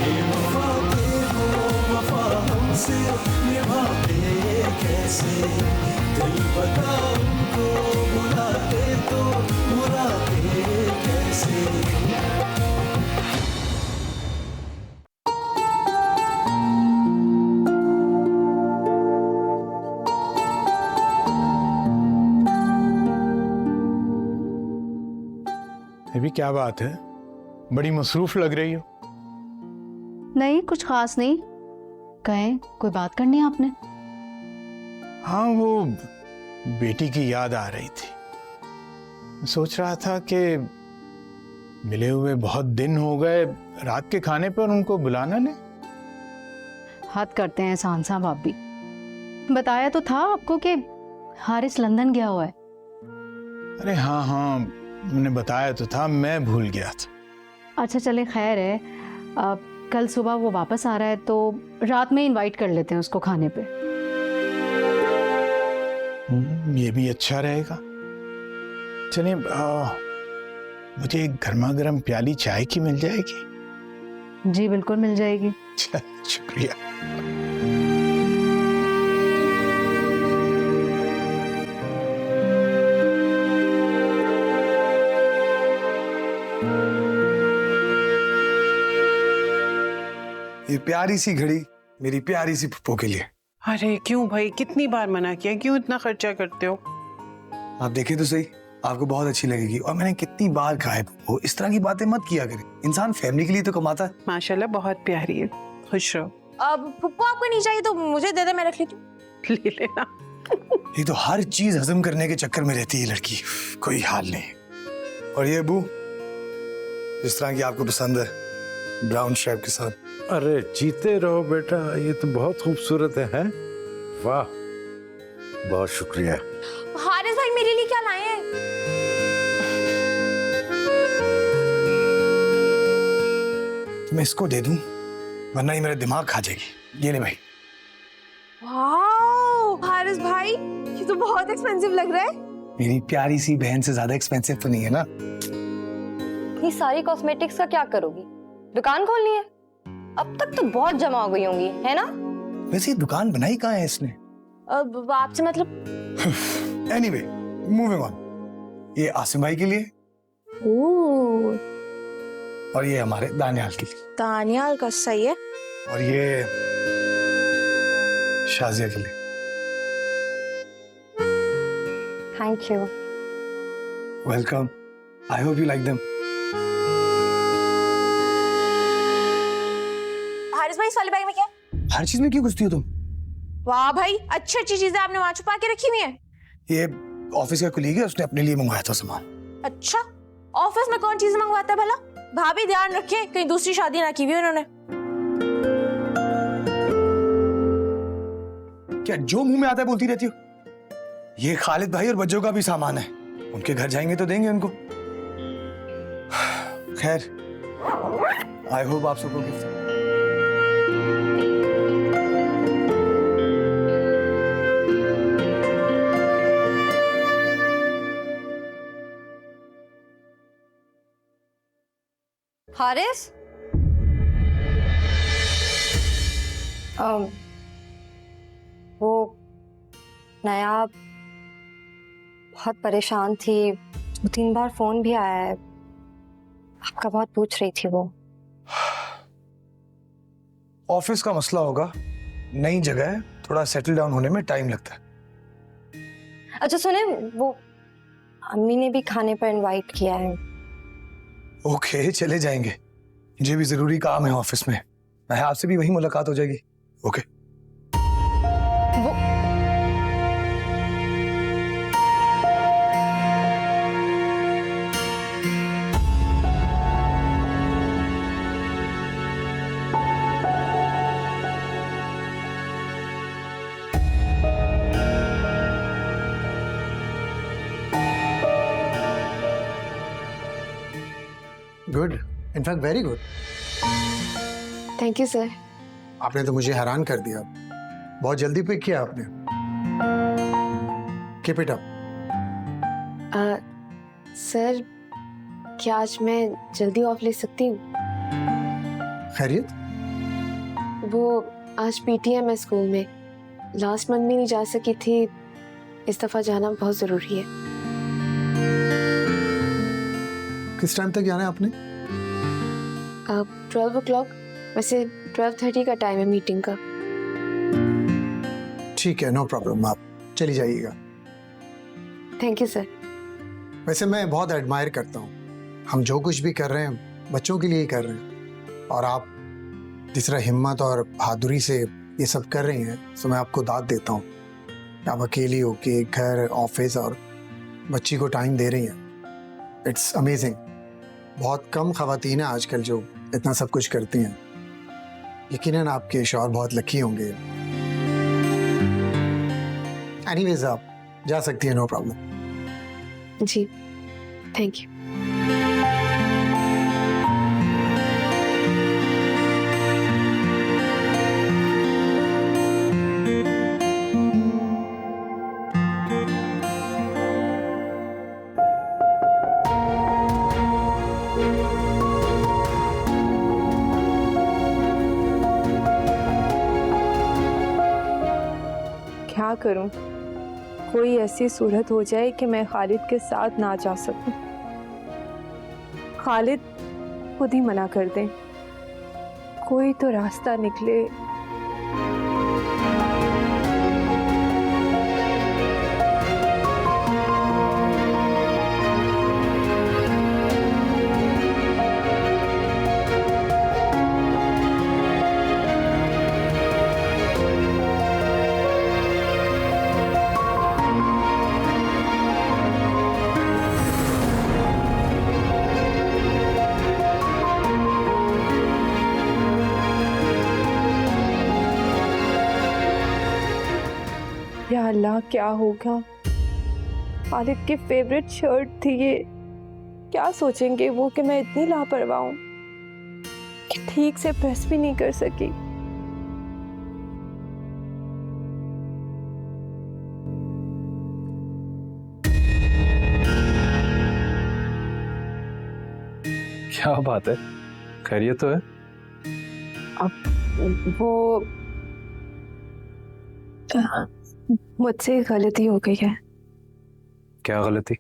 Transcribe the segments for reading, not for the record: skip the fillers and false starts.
बेवफा के वो वफा हमसे निभाते कैसे, दिल बता उनको बुलाते तो बुलाते कैसे। अभी क्या बात है, बड़ी मसरूफ लग रही हो। नहीं, कुछ खास नहीं। कहें, कोई बात करनी है आपने? हाँ, वो बेटी की याद आ रही थी। सोच रहा था कि मिले हुए बहुत दिन हो गए, रात के खाने पर उनको बुलाना ले। हद करते हैं एहसान साहब आप भी। बताया तो था आपको कि हारिस लंदन गया हुआ है। अरे हाँ हाँ, मैंने बताया तो था, मैं भूल गया था। अच्छा चले, खैर है। कल सुबह वो वापस आ रहा है तो रात में इनवाइट कर लेते हैं उसको खाने पे। ये भी अच्छा रहेगा। चलिए, मुझे एक गर्मा गर्म प्याली चाय की मिल जाएगी? जी बिल्कुल मिल जाएगी। शुक्रिया। ये प्यारी सी घड़ी मेरी प्यारी सी पप्पो के लिए। अरे क्यों भाई, कितनी बार मना किया, क्यों इतना खर्चा करते हो? आप देखें तो सही, आपको बहुत अच्छी लगेगी। और मैंने कितनी बार कहा है पप्पो, इस तरह की बातें मत किया करें। इंसान फैमिली के लिए तो कमाता है। माशाल्लाह बहुत प्यारी है, खुश रहो। अब पप्पू आपको नहीं चाहिए तो मुझे दे दे, मैं रख लेती हूँ। ले लेना। ये तो हर चीज हजम करने के चक्कर में रहती है लड़की, कोई हाल नहीं। और ये अबू, जिस तरह की आपको पसंद है, ब्राउन शेप के साथ। अरे जीते रहो बेटा, ये तो बहुत खूबसूरत है? वाह, बहुत शुक्रिया। हारिस भाई मेरे लिए क्या लाए हैं? तो मैं इसको दे दूं, वरना ये मेरा दिमाग खा जाएगी। ये ले भाई। वाओ हारिस भाई, ये तो बहुत एक्सपेंसिव लग रहा है। मेरी प्यारी सी बहन से ज्यादा एक्सपेंसिव तो नहीं है ना। ये सारी कॉस्मेटिक्स का क्या करोगी? दुकान खोलनी है? अब तक तो बहुत जमा हो गई होंगी, है ना? वैसे ये दुकान बनाई कहाँ है इसने? अब आपसे मतलब? Anyway, moving on. ये आसिम भाई के लिए, ओह और ये हमारे दानियाल के लिए। दानियाल का सही है। और ये शाजिया के लिए। Thank you. Welcome. I hope you like them. Haris भाई इस वाले बैग में क्या है? हर चीज में क्यों घुसती हो तुम? वाह भाई, अच्छी अच्छी चीजें आपने वहां छुपा के रखी हुई है। ये ऑफिस का कुलीग है, उसने अपने लिए मंगवाया था सामान। अच्छा, ऑफिस में कौन चीज मंगवाता है भला? भाभी ध्यान रखे कहीं दूसरी शादी ना की हुई उन्होंने। क्या जो मुंह में आता है बोलती रहती हो? ये खालिद भाई और बच्चों का भी सामान है, उनके घर जाएंगे तो देंगे उनको। खैर, आई होप आप सबको गिफ्ट। हारिस, वो नया बहुत परेशान थी, 2-3 बार फोन भी आया है, आपका बहुत पूछ रही थी वो। ऑफिस का मसला होगा, नई जगह है, थोड़ा सेटल डाउन होने में टाइम लगता है। अच्छा सुने, वो अम्मी ने भी खाने पर इनवाइट किया है। ओके, चले जाएंगे, मुझे भी जरूरी काम है ऑफिस में। मैं आपसे भी वही मुलाकात हो जाएगी। ओके। वो good, in fact very good. Thank you sir. आपने तो मुझे हैरान कर दिया, बहुत जल्दी पिक किया आपने। Keep it up. सर क्या आज मैं जल्दी ऑफ ले सकती हूँ? खैरियत? वो आज पीटीएम है स्कूल में। लास्ट मंथ में नहीं जा सकी थी, इस दफा जाना बहुत जरूरी है। किस टाइम तक जाना है आपने? 12 o'clock, वैसे 12:30 का टाइम है मीटिंग का। ठीक है, नो प्रॉब्लम, आप चली जाइएगा। Thank you sir. वैसे मैं बहुत एडमायर करता हूँ, हम जो कुछ भी कर रहे हैं बच्चों के लिए ही कर रहे हैं, और आप जिस तरह हिम्मत और बहादुरी से ये सब कर रही हैं, तो मैं आपको दाद देता हूँ। आप अकेली होके घर, ऑफिस और बच्ची को टाइम दे रही हैं। It's amazing. बहुत कम ख़वातीन हैं आजकल जो इतना सब कुछ करती हैं। यकीनन आपके शौहर बहुत लकी होंगे। एनीवेज, आप जा सकती हैं, नो प्रॉब्लम। जी, थैंक यू। क्या करूं? कोई ऐसी सूरत हो जाए कि मैं खालिद के साथ ना जा सकूं। खालिद खुद ही मना कर दे, कोई तो रास्ता निकले। या अल्लाह, क्या होगा? खालिद की फेवरेट शर्ट थी ये। क्या सोचेंगे वो कि मैं इतनी लापरवाह हूं कि ठीक से प्रेस भी नहीं कर सकी। क्या बात है, खैरियत तो है? अब वो मुझसे गलती हो गई है। क्या गलती?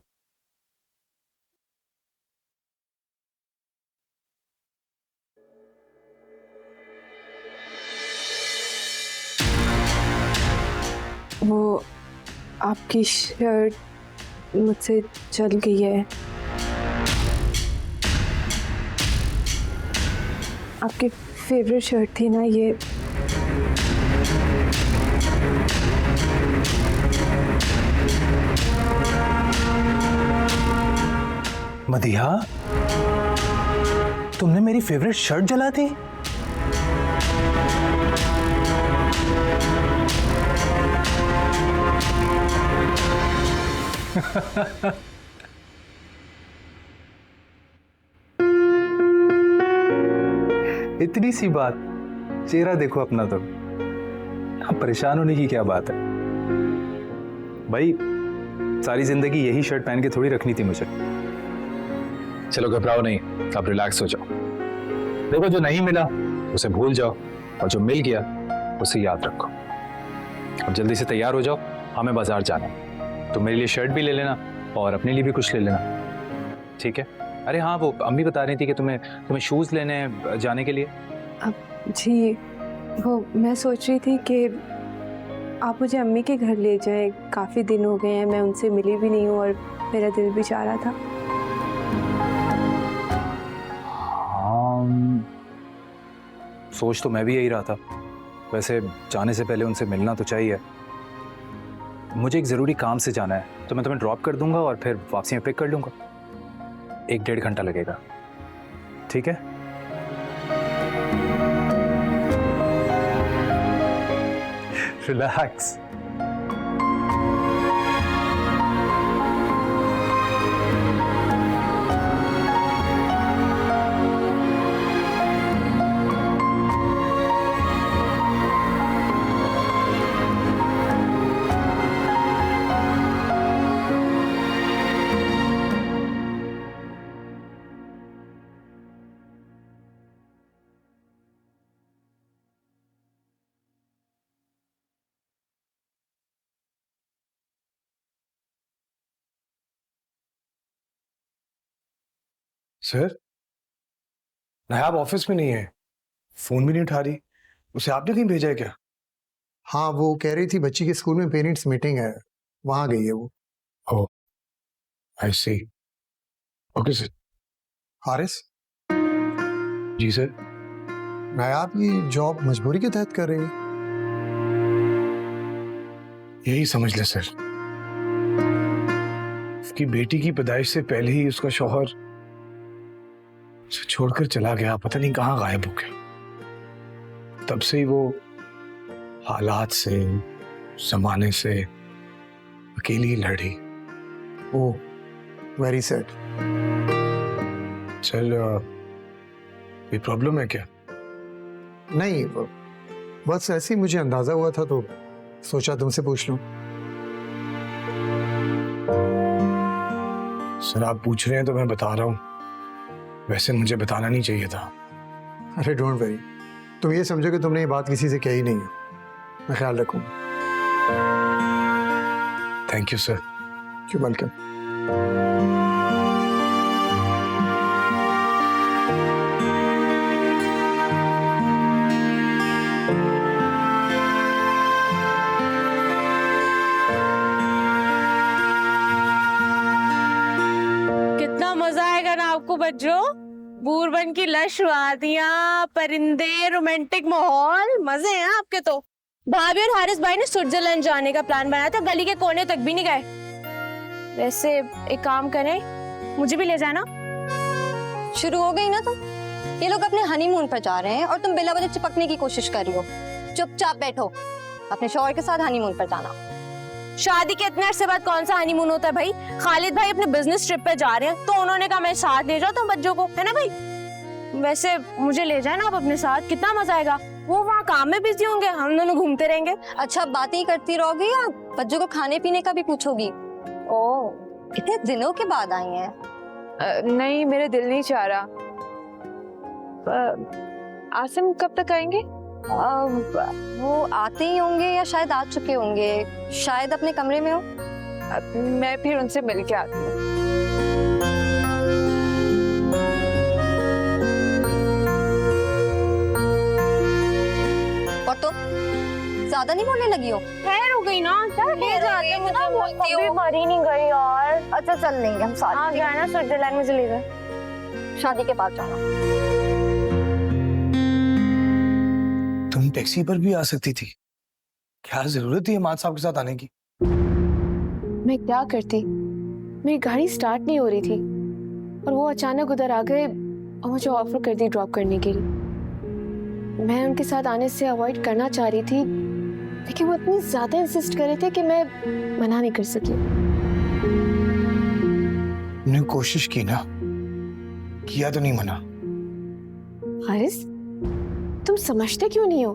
वो आपकी शर्ट मुझसे चल गई है। आपकी फेवरेट शर्ट थी ना ये। मदिहा, तुमने मेरी फेवरेट शर्ट जला दी? इतनी सी बात, चेहरा देखो अपना। तो अब परेशान होने की क्या बात है भाई? सारी जिंदगी यही शर्ट पहन के थोड़ी रखनी थी मुझे। चलो घबराओ नहीं, आप रिलैक्स हो जाओ। देखो, जो नहीं मिला उसे भूल जाओ, और जो मिल गया उसे याद रखो। अब जल्दी से तैयार हो जाओ, हमें बाजार जाना है। तो मेरे लिए शर्ट भी ले लेना और अपने लिए भी कुछ ले लेना, ठीक है? अरे हाँ, वो अम्मी बता रही थी कि तुम्हें शूज़ लेने हैं जाने के लिए। जी, वो मैं सोच रही थी कि आप मुझे अम्मी के घर ले जाएं। काफ़ी दिन हो गए हैं, मैं उनसे मिली भी नहीं हूँ और मेरा दिल भी चाह रहा था। हाँ, सोच तो मैं भी यही रहा था। वैसे जाने से पहले उनसे मिलना तो चाहिए। मुझे एक ज़रूरी काम से जाना है, तो मैं तुम्हें ड्रॉप कर दूंगा और फिर वापसी में पिक कर लूँगा। 1-1.5 घंटा लगेगा, ठीक है? रिलैक्स। सर, नायाब ऑफिस में नहीं है, फोन भी नहीं उठा रही। उसे आपने कहीं भेजा है क्या? हाँ, वो कह रही थी बच्ची के स्कूल में पेरेंट्स मीटिंग है, वहां गई है वो। Oh, I see. Okay sir. Haris, ji sir. नायाब ये जॉब मजबूरी के तहत कर रही है? यही समझ ले सर। उसकी बेटी की पैदाइश से पहले ही उसका शौहर उसे छोड़कर चला गया, पता नहीं कहाँ गायब हो गया। तब से ही वो हालात से, जमाने से अकेली ही लड़ी। ओह, वेरी सैड। चल, कोई प्रॉब्लम है क्या? नहीं, बस ऐसे ही मुझे अंदाजा हुआ था तो सोचा तुमसे पूछ लूं। सर, आप पूछ रहे हैं तो मैं बता रहा हूँ, वैसे मुझे बताना नहीं चाहिए था। अरे डोंट वरी, तुम ये समझो कि तुमने ये बात किसी से कही नहीं है। मैं ख्याल रखूंगा। Thank you sir. You welcome. कितना मजा आएगा ना आपको बच्चों। बूरबन की लश वादियां, परिंदे, रोमांटिक माहौल, मजे हैं आपके तो। भाभी और हारिस भाई ने स्विट्जरलैंड जाने का प्लान बनाया था, गली के कोने तक भी नहीं गए। वैसे एक काम करें, मुझे भी ले जाना। शुरू हो गई ना तुम। ये लोग अपने हनीमून पर जा रहे हैं और तुम बिला वजह चिपकने की कोशिश कर रही हो। चुपचाप बैठो, अपने शौहर के साथ हनीमून पर जाना। शादी के इतने अरसे बाद कौन सा हनीमून होता है भाई। खालिद भाई अपने बिजनेस ट्रिप पे जा रहे हैं तो उन्होंने कहा मैं साथ ले जाओ तुम बच्चों को, है ना भाई। वैसे मुझे ले जाए ना आप अपने साथ, कितना मजा आएगा। वो वहाँ काम में बिजी होंगे, हम दोनों घूमते रहेंगे। अच्छा, बातें ही करती रहोगी या बच्चों को खाने पीने का भी पूछोगी? ओह, इतने दिनों के बाद आई हैं। नहीं, मेरा दिल नहीं चाह रहा। आसिम कब तक आएंगे? वो आते ही होंगे या शायद आ चुके होंगे, शायद अपने कमरे में हो। मैं फिर उनसे मिल के आती हूँ। और तो ज्यादा नहीं बोलने लगी हो? खैर हो गई ना, मरी नहीं गई यार। अच्छा चल लेंगे हम साथ। हाँ जाना स्विट्जरलैंड, मुझे ले जाए। शादी के बाद जाना। तुम टैक्सी पर भी आ सकती थी, क्या जरूरत थी इमाद साहब के साथ आने की? मैं क्या करती, मेरी गाड़ी स्टार्ट नहीं हो रही थी और वो अचानक उधर आ गए और मुझे ऑफर कर दी ड्रॉप करने के लिए। मैं उनके साथ आने से अवॉइड करना चाह रही थी, लेकिन वो इतनी ज्यादा इंसिस्ट कर रहे थे कि मैं मना नहीं कर सकी। तुमने कोशिश की ना, किया तो नहीं मना। हारिस, तुम समझते क्यों नहीं हो?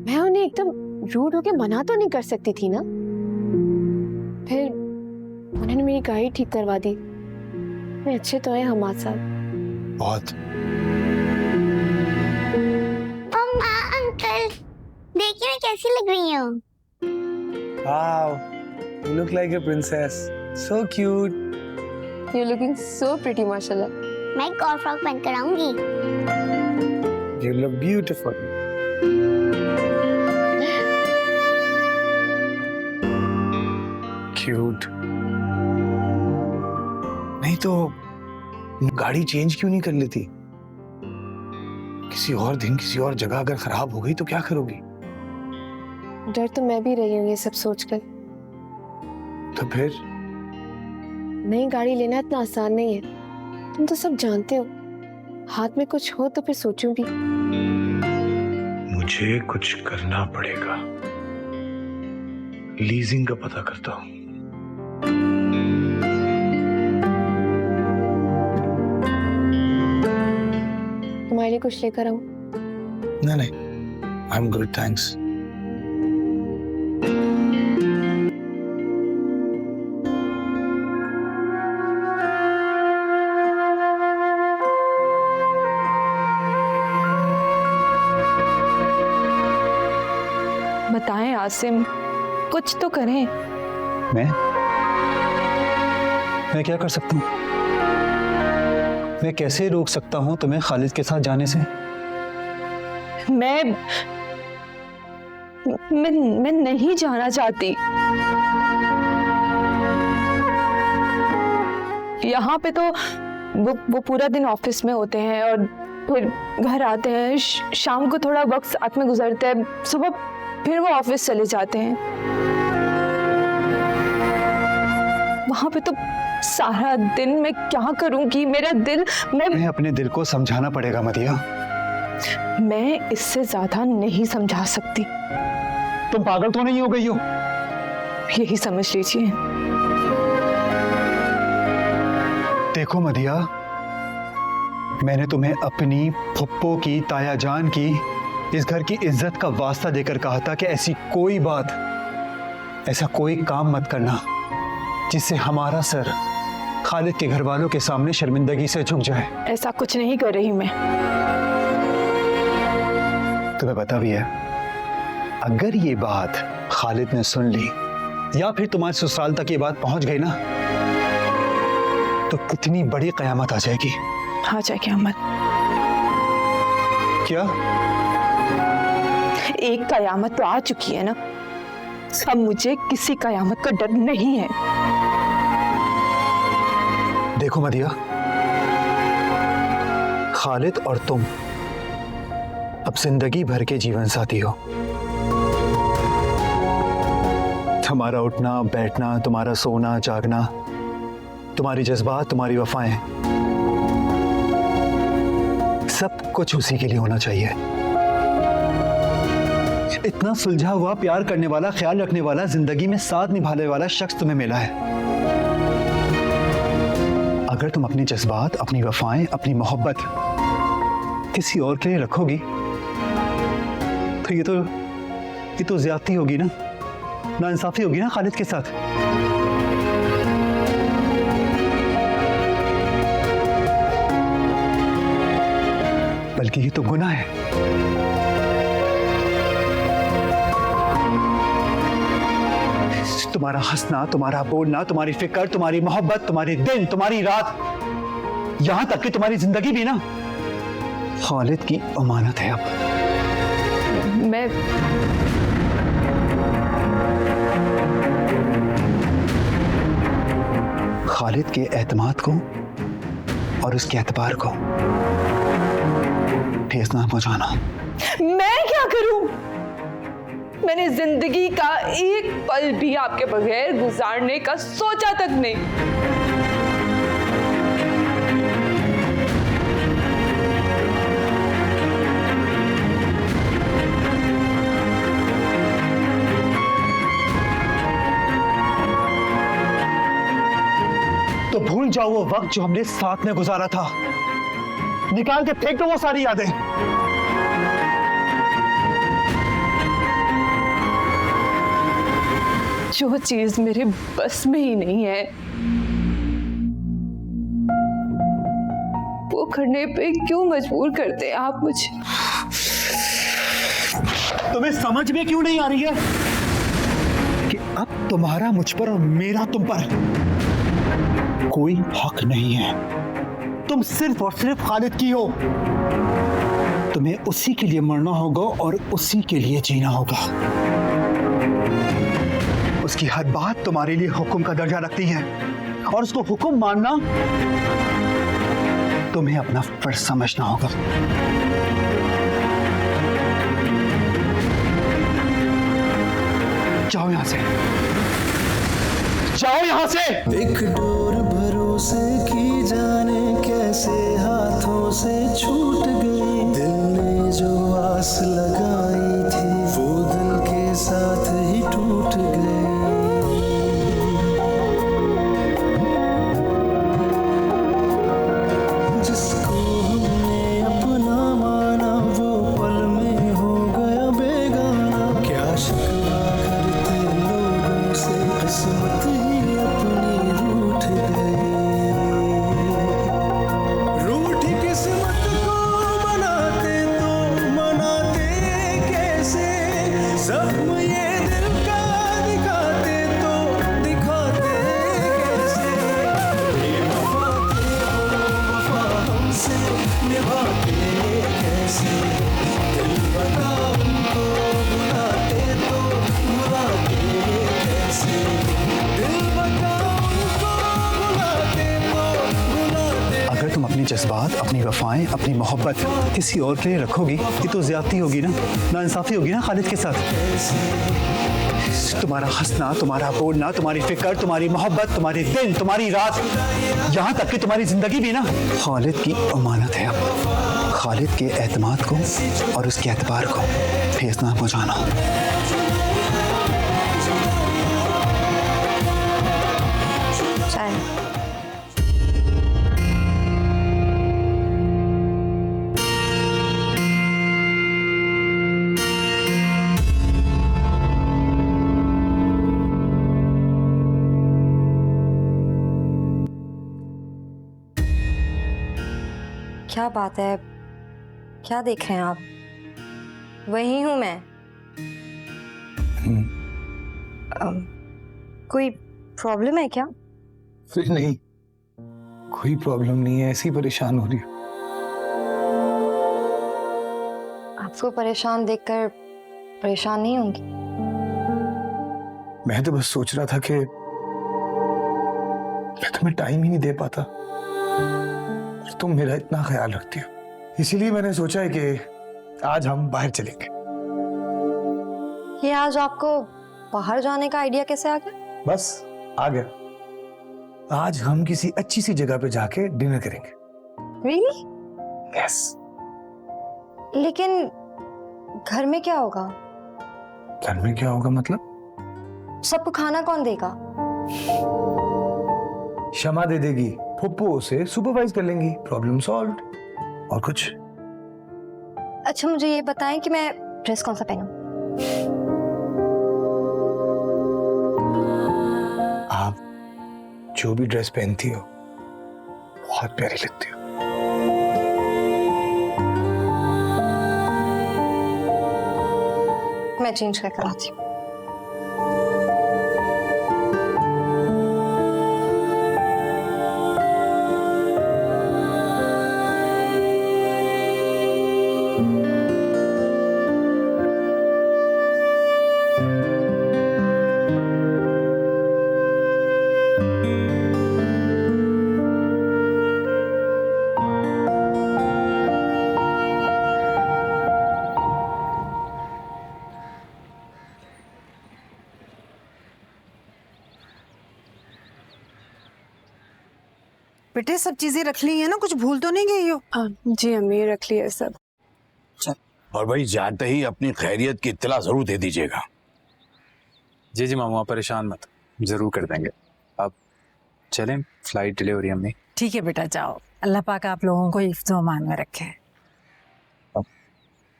मैं उन्हें एकदम रूड होके मना तो नहीं कर सकती थी ना। फिर उन्होंने मेरी गाड़ी ठीक करवा दी। मैं अच्छे तो है हमारे साथ। बहुत। अंकल, देखिए मैं कैसी लग रही हूँ। Wow, you look like a princess. So cute. You're looking so pretty, माशाल्लाह। मैं एक और फ्रॉक पहन कर आऊंगी। You look beautiful. Cute. नहीं तो गाड़ी चेंज क्यों नहीं कर लेती? किसी और दिन, किसी और जगह अगर खराब हो गई तो क्या करोगी? डर तो मैं भी रही हूँ ये सब सोचकर। तो फिर? नई गाड़ी लेना इतना आसान नहीं है, तुम तो सब जानते हो। हाथ में कुछ हो तो फिर सोचूं भी। मुझे कुछ करना पड़ेगा। लीजिंग का पता करता हूँ। तुम्हारे लिए कुछ लेकर आऊं? नहीं, आई एम गुड, थैंक्स। बताएं आसिम, कुछ तो करें। मैं क्या कर सकता हूँ? मैं कैसे रोक सकता हूँ तुम्हें खालिद के साथ जाने से? मैं नहीं जाना चाहती। यहाँ पे तो वो पूरा दिन ऑफिस में होते हैं और फिर घर आते हैं, शाम को थोड़ा वक्त साथ में गुजरता है, सुबह फिर वो ऑफिस चले जाते हैं। वहां पे तो सारा दिन मैं क्या करूंगी? मेरा दिल, मैं अपने दिल को समझाना पड़ेगा मदिया। मैं इससे ज्यादा नहीं समझा सकती। तुम पागल तो नहीं हो गई हो? यही समझ लीजिए। देखो मदिया, मैंने तुम्हें अपनी फुप्पो की, ताया जान की, इस घर की इज्जत का वास्ता देकर कहा था कि ऐसी कोई बात, ऐसा कोई काम मत करना जिससे हमारा सर खालिद के घर वालों के सामने शर्मिंदगी से झुक जाए। ऐसा कुछ नहीं कर रही मैं। तुम्हें पता भी है, अगर ये बात खालिद ने सुन ली या फिर तुम्हारे ससुराल तक ये बात पहुंच गई ना, तो कितनी बड़ी कयामत आ जाएगी। आ जाए कयामत? क्या? एक कयामत तो आ चुकी है ना। अब मुझे किसी कयामत का डर नहीं है। देखो मदिया, खालिद और तुम अब जिंदगी भर के जीवन साथी हो। तुम्हारा उठना बैठना, तुम्हारा सोना जागना, तुम्हारी जज्बात, तुम्हारी वफाएं, सब कुछ उसी के लिए होना चाहिए। इतना सुलझा हुआ, प्यार करने वाला, ख्याल रखने वाला, जिंदगी में साथ निभाने वाला शख्स तुम्हें मिला है। अगर तुम अपने जज्बात, अपनी वफाएं, अपनी मोहब्बत किसी और के लिए रखोगी तो ये तो ज्यादती होगी ना, नाइंसाफी होगी ना खालिद के साथ। बल्कि ये तो गुनाह है। तुम्हारा हंसना, तुम्हारा बोलना, तुम्हारी फिक्र, तुम्हारी मोहब्बत, तुम्हारे दिन, तुम्हारी रात, यहां तक कि तुम्हारी जिंदगी भी ना खालिद की अमानत है। अब मैं खालिद के एतमाद को और उसके एतबार को ठेस ना पहुंचाना। मैं क्या करूं? मैंने जिंदगी का एक पल भी आपके बगैर गुजारने का सोचा तक नहीं। तो भूल जाओ वो वक्त जो हमने साथ में गुजारा था। निकाल के फेंक दो वो सारी यादें। जो चीज मेरे बस में ही नहीं है वो करने पे क्यों मजबूर करते हैं आप मुझे? तुम्हें समझ में क्यों नहीं आ रही है कि अब तुम्हारा मुझ पर और मेरा तुम पर कोई हक नहीं है। तुम सिर्फ और सिर्फ खालिद की हो। तुम्हें उसी के लिए मरना होगा और उसी के लिए जीना होगा। उसकी हर बात तुम्हारे लिए हुक्म का दर्जा रखती है और उसको हुक्म मानना तुम्हें अपना फर्ज समझना होगा। जाओ यहां से, जाओ यहां से। एक डोर भरोसे की जाने कैसे हाथों से छूट गई। दिल ने जो आस लगाई थी वो दिल के साथ ही टूट गई। जिसको हमने अपना माना वो पल में हो गया बेगाना। क्या शिकवा करते लोगों से, किस्मत ही अपनी रूठ गई। रूठी किस्मत को मनाते तो मनाते निभाते कैसे, दिल बता उनको बुलाते तो बुलाते कैसे, दिल बता उनको बुलाते तो बुलाते। अगर तुम अपने जज्बात, अपनी वफाएं, अपनी मोहब्बत किसी और के लिए रखोगी, ये तो ज्यादती होगी ना, नाइंसाफी होगी ना खालिद के साथ। तुम्हारा हंसना, तुम्हारा बोलना, तुम्हारी फिक्र, तुम्हारी मोहब्बत, तुम्हारे दिन, तुम्हारी रात, यहाँ तक कि तुम्हारी जिंदगी भी ना खालिद की अमानत है। अब खालिद के एतमाद को और उसके एतबार को ठेस ना पहुँचाना। क्या बात है, क्या देख रहे हैं आप? वही हूं मैं। कोई प्रॉब्लम है क्या? नहीं, कोई प्रॉब्लम नहीं है, ऐसी परेशान हो रही हो। आपको परेशान देखकर परेशान नहीं होंगी। मैं तो बस सोच रहा था कि मैं तुम्हें टाइम ही नहीं दे पाता, तुम मेरा इतना ख्याल रखती हो, इसीलिए मैंने सोचा है कि आज हम बाहर चलेंगे। ये आज आपको बाहर जाने का आइडिया कैसे आ गया? बस आ गया। आज हम किसी अच्छी सी जगह पे जाके डिनर करेंगे। Really? Yes. लेकिन घर में क्या होगा? घर में क्या होगा मतलब? सबको खाना कौन देगा? क्षमा दे देगी, फुप्पो से सुपरवाइज कर लेंगी, प्रॉब्लम सॉल्व्ड। और कुछ? अच्छा मुझे ये बताएं कि मैं ड्रेस कौन सा पहनूं? आप जो भी ड्रेस पहनती हो बहुत प्यारी लगती हो। मैं चेंज करके आती हूँ। बेटे सब चीजें रख ली है ना, कुछ भूल तो नहीं गई हो? जी अम्मी रख लिया सब। और भाई जाते ही अपनी खैरियत की इत्तला जरूर दे दीजिएगा। जी जी मामू आप परेशान मत, जरूर कर देंगे। अब चलें, फ्लाइट डिले हो रही है अम्मी। ठीक है बेटा जाओ, अल्लाह पाक आप लोगों को हिफ्ज़ अमान में रखे।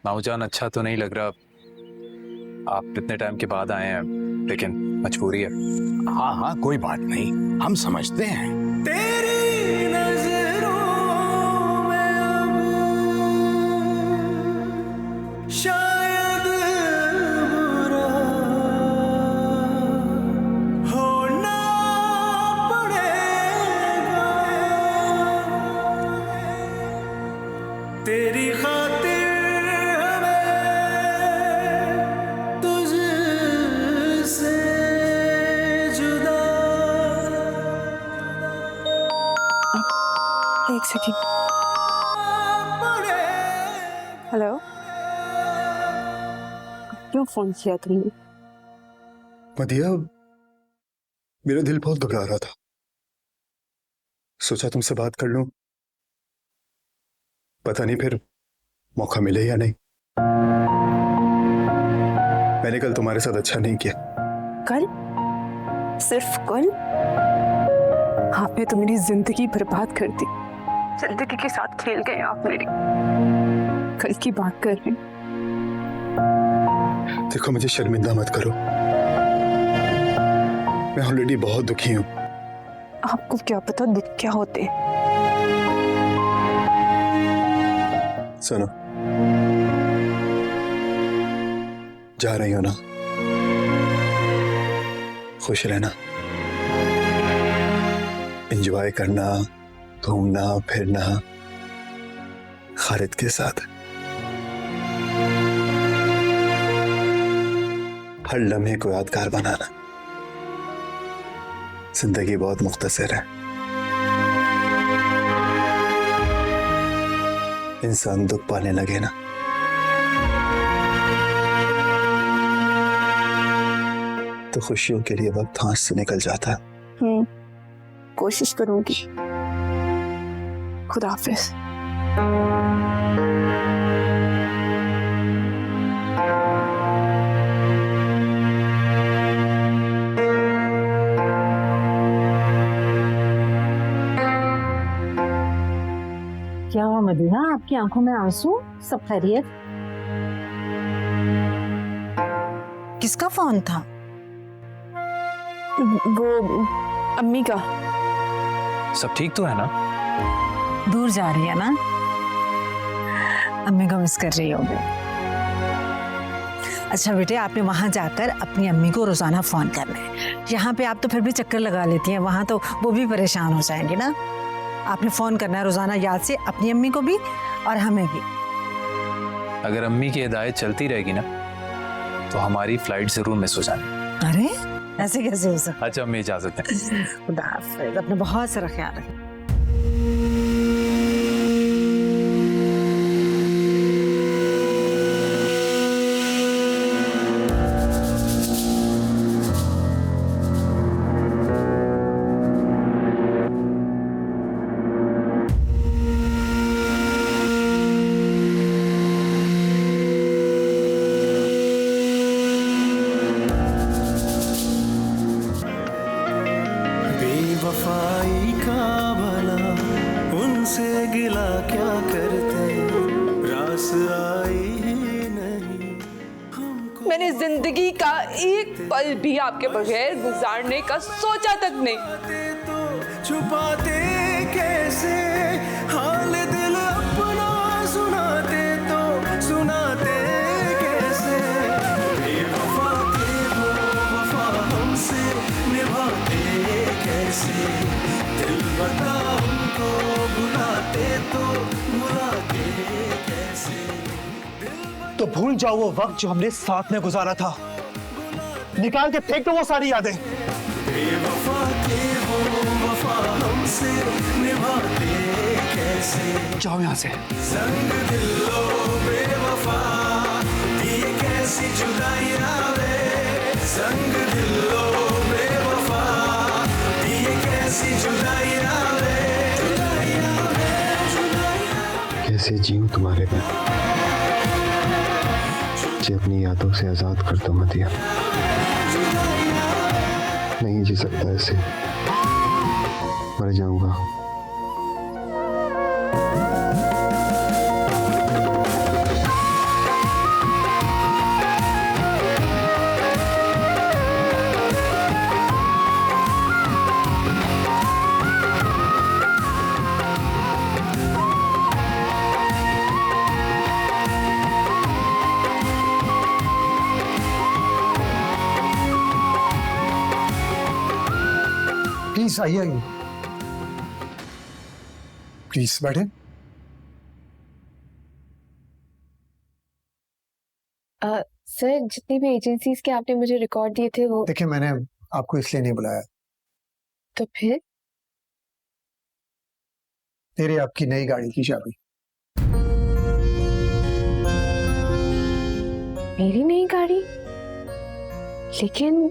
मामू जान अच्छा तो नहीं लग रहा, आप इतने टाइम के बाद आए हैं, लेकिन मजबूरी है। हाँ हाँ कोई बात नहीं, हम समझते हैं। तेरी नजरों में अब शायद बुरा होना पड़ेगा, तेरी खातिर हमें तुझसे जुदा। एक सेकंड। हेलो, क्यों फोन किया तुमने? मदिया, मेरा दिल बहुत घबरा रहा था, सोचा तुमसे बात कर लूं, पता नहीं फिर मौका मिले या नहीं। मैंने कल तुम्हारे साथ अच्छा नहीं किया। कल? सिर्फ कल? आपने तो मेरी जिंदगी बर्बाद कर दी, जिंदगी के साथ खेल गए आप मेरी। कल की बात कर रही। देखो मुझे शर्मिंदा मत करो, मैं ऑलरेडी बहुत दुखी हूं। आपको क्या पता दुख क्या होते हैं। सुनो, जा रही हो ना, खुश रहना, एंजॉय करना, घूमना फिरना, खालिद के साथ। हर लम्हे को यादगार बनाना। जिंदगी बहुत मुख्तसर है, इंसान दुख पाने लगे ना तो खुशियों के लिए वक्त हाथ से निकल जाता है। कोशिश करूंगी। खुदा हाफिज। क्या हुआ मदीना, आपकी आंखों में आंसू? सब खैरियत? किसका फोन था? वो अम्मी का। सब ठीक तो है ना? दूर जा रही है ना, अम्मी को मिस कर रही होगी। अच्छा बेटे, आपने वहां जाकर अपनी अम्मी को रोजाना फोन करना है। यहाँ पे आप तो फिर भी चक्कर लगा लेती हैं, वहां तो वो भी परेशान हो जाएंगे ना। आपने फोन करना है रोजाना याद से, अपनी अम्मी को भी और हमें भी। अगर अम्मी की हिदायत चलती रहेगी ना तो हमारी फ्लाइट जरूर मिस हो जाएगी। अरे ऐसे कैसे हो सकता? अच्छा अम्मी, इजाजत है। खुदा हाफिज, अपना बहुत सारा ख्याल रखें। बेवफाई का भला उनसे गिला क्या करते, रास आई ही नहीं। मैंने जिंदगी का एक पल भी आपके बगैर गुजारने का सोचा तक नहीं। छुपाते कैसे हाल दिल अपना, सुनाते तो सुनाते कैसे। बेवफा थे वो वफा हमसे निभाते कैसे, दिल बता उनको भुलाते तो भुलाते कैसे। तो भूल जाओ वो वक्त जो हमने साथ में गुजारा था, निकाल के फेंक दो वो सारी यादें। बेवफा थे वो वफा हमसे निभाते कैसे, जाओ यहाँ से। संग दिलो बेवफा ये कैसी जुदाइयां वे, संग दिलो बेवफा ये कैसी जुदाइयां वे, जुदाइयां वे, जुदाइयां। कैसे जीऊं तुम्हारे बिन, मुझे अपनी यादों से आजाद कर दो मदिया। नहीं जी सकता ऐसे, मर जाऊंगा। प्लीज आइए आइए, प्लीज बैठे। सर, जितनी भी एजेंसीज के आपने मुझे रिकॉर्ड दिए थे वो। देखिए, मैंने आपको इसलिए नहीं बुलाया। तो फिर? तेरी आपकी नई गाड़ी की चाबी। मेरी नई गाड़ी? लेकिन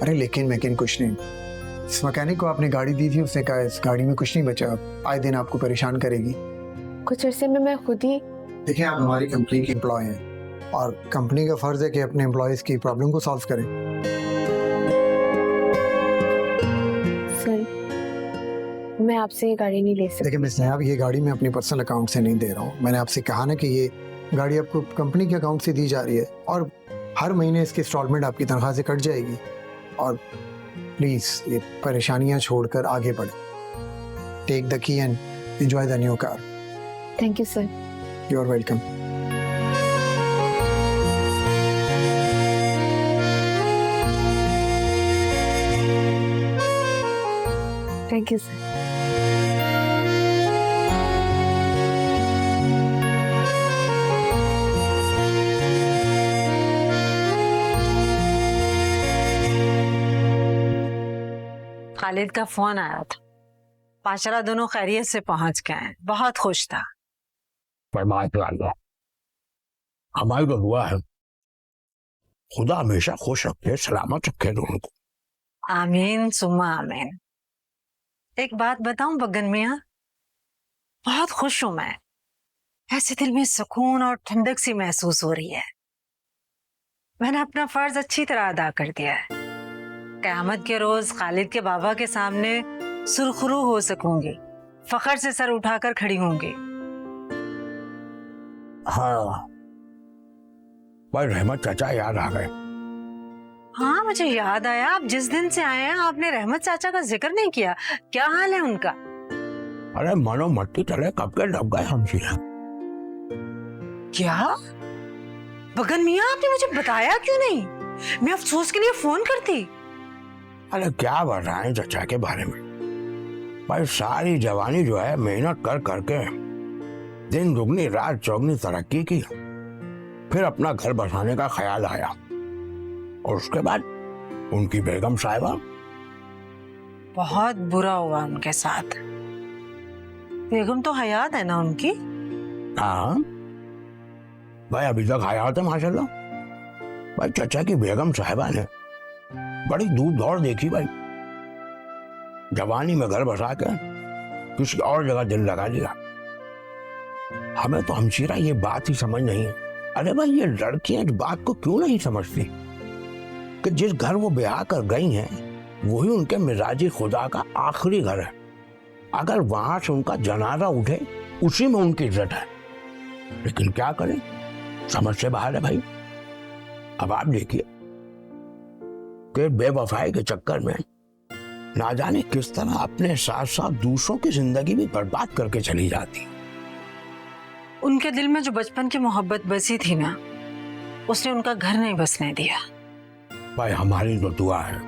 अरे लेकिन कुछ नहीं। इस मैकेनिक को आपने गाड़ी दी थी, उसने कहा इस गाड़ी में कुछ नहीं बचा, आए दिन आपको परेशान करेगी। कुछ अरसे में मैं खुद ही। देखिए, आप हमारी कंपनी के एम्प्लॉय हैं और कंपनी का फर्ज है कि अपने एम्प्लॉयज की प्रॉब्लम को सॉल्व करें। सर, मैं आपसे ये गाड़ी नहीं ले सकती। देखिए मिस नेहा, ये गाड़ी मैं अपने पर्सनल अकाउंट से नहीं दे रहा हूँ। मैंने आपसे कहा ना कि ये गाड़ी आपको कंपनी के अकाउंट से दी जा रही है और हर महीने इसकी इंस्टॉलमेंट आपकी तनख्वाह से कट जाएगी। और प्लीज ये परेशानियां छोड़कर आगे बढ़े। Take the key and enjoy the new car. Thank you sir. You are welcome. Thank you sir. Khalid का फोन आया था। माशाल्लाह दोनों खैरियत से पहुंच गए हैं, बहुत खुश था। हमारी तो दुआ है खुदा हमेशा खुश रखे, सलामत रखे दोनों को। आमीन सुम्मा आमीन। एक बात बताऊं बगन मियाँ, बहुत खुश हूं मैं। ऐसे दिल में सुकून और ठंडक सी महसूस हो रही है। मैंने अपना फर्ज अच्छी तरह अदा कर दिया है। क़यामत के रोज खालिद के बाबा के सामने सुरखरू हो सकूंगी, फख्र से सर उठाकर खड़ी होंगी। हाँ भाई, रहमत चाचा याद आ गए। हाँ मुझे याद आया, आप जिस दिन से आए हैं आपने रहमत चाचा का जिक्र नहीं किया। क्या हाल है उनका? अरे मानो मट्टी तले कब के डब गए हमसे। क्या बगन मियाँ, आपने मुझे बताया क्यों नहीं? मैं अफसोस के लिए फोन करती। अरे क्या बताएं चाचा के बारे में। भाई सारी जवानी जो है मेहनत कर करके दिन दुगनी रात चौगनी तरक्की की, फिर अपना घर बसाने का ख्याल आया और उसके बाद उनकी बेगम साहिबा। बहुत बुरा हुआ उनके साथ। बेगम तो हयात है ना उनकी? हाँ भाई, अभी तक हयात है माशाल्लाह। भाई चाचा की बेगम साहिबा ने बड़ी दूर दौड़ देखी भाई, जवानी में घर बसा के किसी और जगह दिल लगा लिया। हमें तो हमशीरा ये बात ही समझ नहीं है। अरे भाई ये लड़कियां इस बात को क्यों नहीं समझती कि जिस घर वो ब्याह कर गई हैं वही उनके मिजाजी खुदा का आखिरी घर है। अगर वहां से उनका जनाजा उठे उसी में उनकी इज्जत है। लेकिन क्या करें, समझ से बाहर है भाई। अब आप देखिए कि बेवफाई के चक्कर में ना जाने किस तरह अपने साथ साथ दूसरों की जिंदगी भी बर्बाद करके चली जाती। उनके दिल में जो बचपन की मोहब्बत बसी थी ना, उसने उनका घर नहीं बसने दिया। भाई हमारी तो दुआ है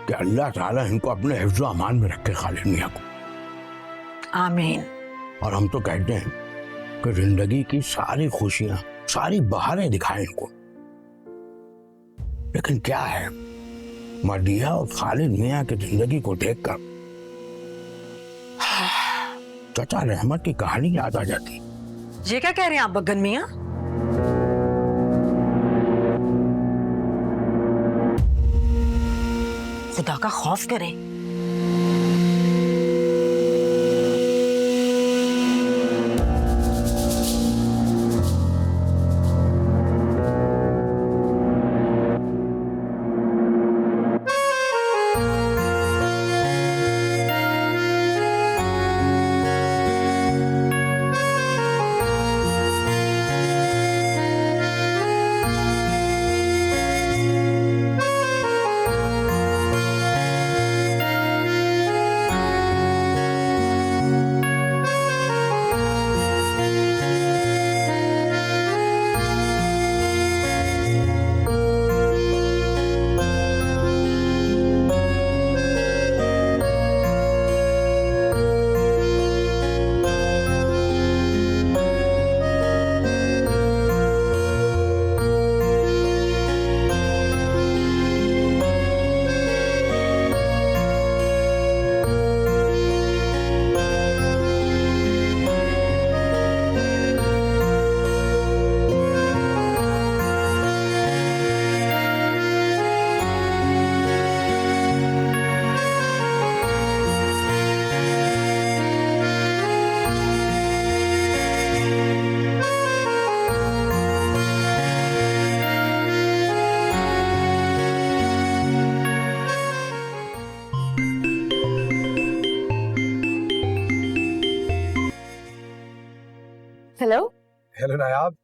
कि अल्लाह ताला इनको अपने हिफ्ज़ो अमान में रखे खालिद मियां को। आमीन। और हम तो कहते हैं कि जिंदगी की सारी खुशियां, सारी बहारें दिखाएं इनको। लेकिन क्या है, मदिया और खालिद मियां की जिंदगी को देखकर चाचा रहमत की कहानी याद आ जाती। ये क्या कह रहे हैं आप बगन मियां? खुदा का खौफ करें। हेलो हेलो नायाब,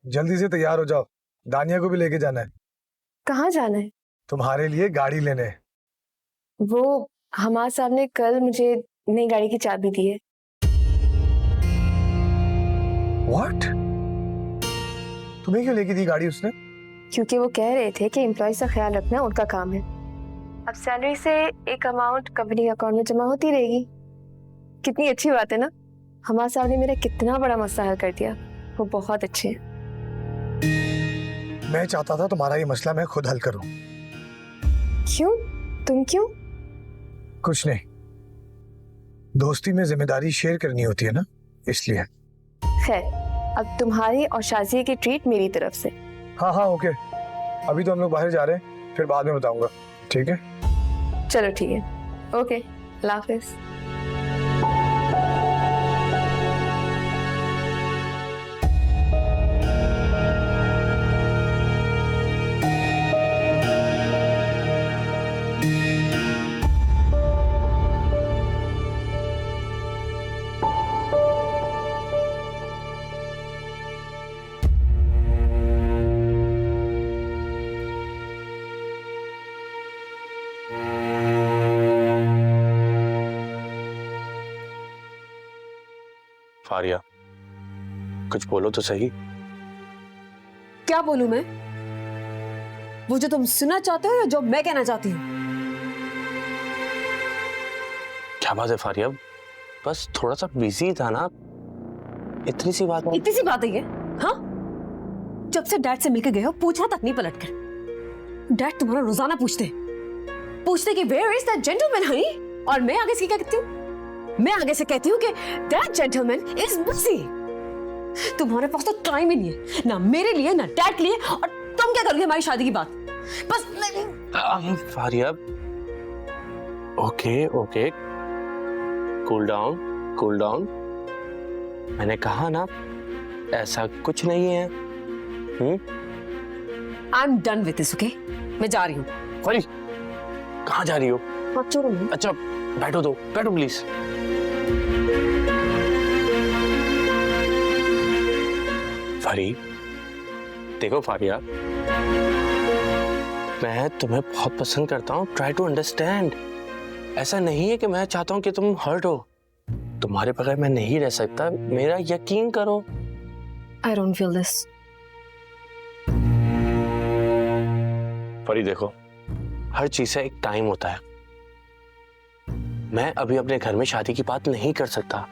जल्दी से तैयार हो जाओ, दानिया को भी लेके जाना है। कहाँ जाना है? तुम्हारे लिए गाड़ी लेने। वो हमारे साहब ने कल मुझे नई गाड़ी की चाबी दी है। What? तुम्हें क्यों लेके दी गाड़ी उसने? क्योंकि वो कह रहे थे कि एम्प्लॉयज का ख्याल रखना उनका काम है। अब सैलरी से एक अमाउंट कंपनी अकाउंट में जमा होती रहेगी। कितनी अच्छी बात है ना। हमारे साहब ने मेरा कितना बड़ा मसला हल कर दिया। वो बहुत अच्छे हैं। मैं चाहता था तुम्हारा ये मसला मैं खुद हल करूं। क्यों? तुम क्यों? कुछ नहीं, दोस्ती में जिम्मेदारी शेयर करनी होती है ना, इसलिए। खैर, अब तुम्हारी और शाजिया की ट्रीट मेरी तरफ से। हाँ हाँ ओके, अभी तो हम लोग बाहर जा रहे हैं, फिर बाद में बताऊंगा, ठीक है? चलो ठीक है, ओके, अल्लाह हाफिज। फारिया, कुछ बोलो तो सही। क्या बोलूं मैं? वो जो तुम सुनना चाहते हो या जो मैं कहना चाहती हूँ? क्या बात है फारिया, बस थोड़ा सा बिजी था ना, इतनी सी बात है। इतनी सी बात है ये? हाँ, जब से डैड से मिलकर गए हो पूछा तक नहीं पलट कर। डैड तुम्हारा रोजाना पूछते कि where is that gentleman honey, और मैं आगे से क्या कहती हूँ? मैं आगे से कहती हूँ कि दैट जेंटलमैन इज बिजी। तुम्हारे पास तो टाइम ही नहीं है, ना मेरे लिए ना डैड के लिए, और तुम क्या करोगे हमारी शादी की बात? बस Faria, okay okay, cool down. मैंने कहा ना, ऐसा कुछ नहीं है। I am done with this, okay? मैं जा रही हूँ। कहाँ जा रही हो? अच्छा बैठो प्लीज। फारी, देखो फारिया, मैं तुम्हें बहुत पसंद करता हूँ, ट्राई टू अंडरस्टैंड। ऐसा नहीं है कि मैं चाहता हूँ कि तुम हर्ट हो, तुम्हारे बगैर मैं नहीं रह सकता, मेरा यकीन करो। I don't feel this. फारी देखो, हर चीज का एक टाइम होता है। मैं अभी अपने घर में शादी की बात नहीं कर सकता,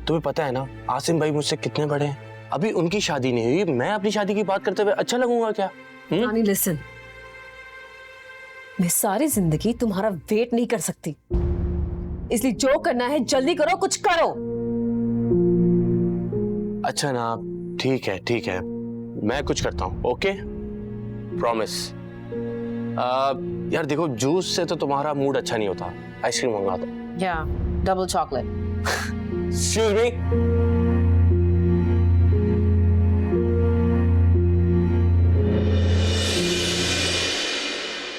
तुम्हें पता है ना, आसिम भाई मुझसे कितने बड़े हैं, अभी उनकी शादी नहीं हुई, मैं अपनी शादी की बात करते हुए अच्छा लगूंगा क्या? रानी लिसन, मैं सारी जिंदगी तुम्हारा वेट नहीं कर सकती, इसलिए जो करना है जल्दी करो, कुछ करो। अच्छा ना, ठीक है, मैं कुछ करता हूँ, ओके, प्रॉमिस। यार देखो, जूस से तो तुम्हारा मूड अच्छा नहीं होता, आइसक्रीम मंगा दो। या डबल चॉकलेट। Excuse me.